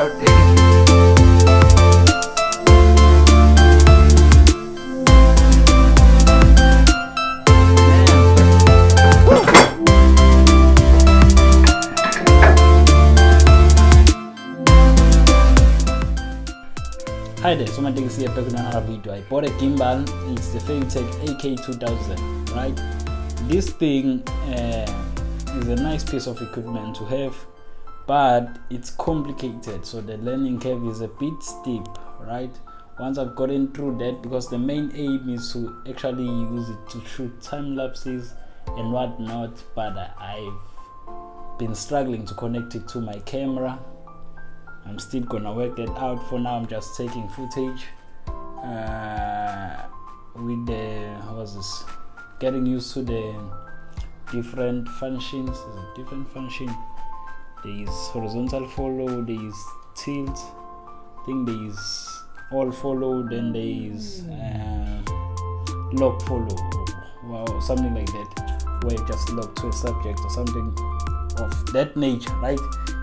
out. Hi there, so my name is here back with another video. I bought a gimbal. It's the Feiyutech AK2000, right? This thing is a nice piece of equipment to have, but it's complicated, so the learning curve is a bit steep, right? Once I've gotten through that, because the main aim is to actually use it to shoot time lapses and whatnot, but I've been struggling to connect it to my camera. I'm still gonna work that out. For now, I'm just taking footage with the getting used to the different functions. There's a different function. There is horizontal follow, there is tilt, I think there is all follow, then there is lock follow, or something like that, where you just lock to a subject or something of that nature, right?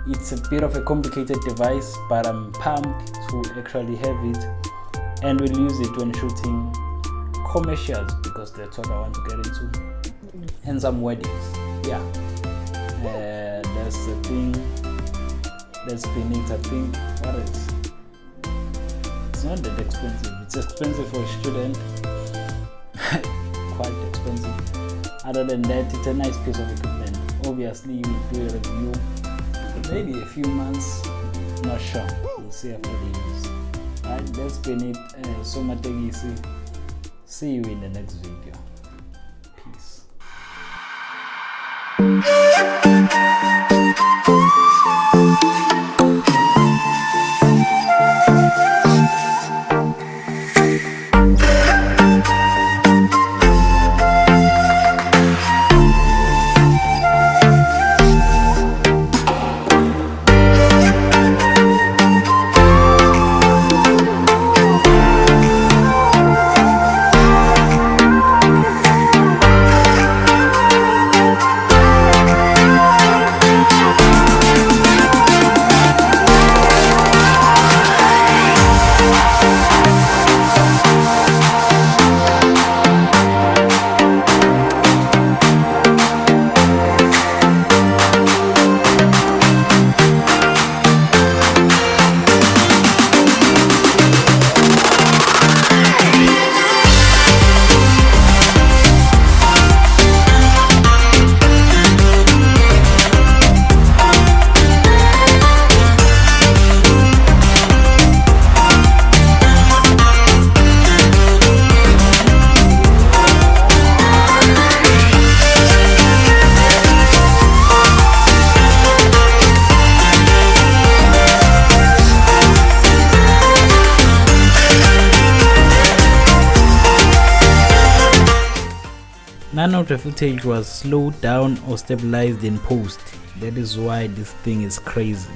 It's a bit of a complicated device, but I'm pumped to actually have it, and we'll use it when shooting commercials, because that's what I want to get into, and some weddings. Yeah, that's the thing. That's been it. I think. What else? It's not that expensive. It's expensive for a student. Quite expensive. Other than that, it's a nice piece of equipment. Obviously, we'll do a review. Maybe a few months, not sure. We'll see after the use. Alright, that's been it. So much easy. See you in the next video. Peace. None of the footage was slowed down or stabilized in post. That is why this thing is crazy.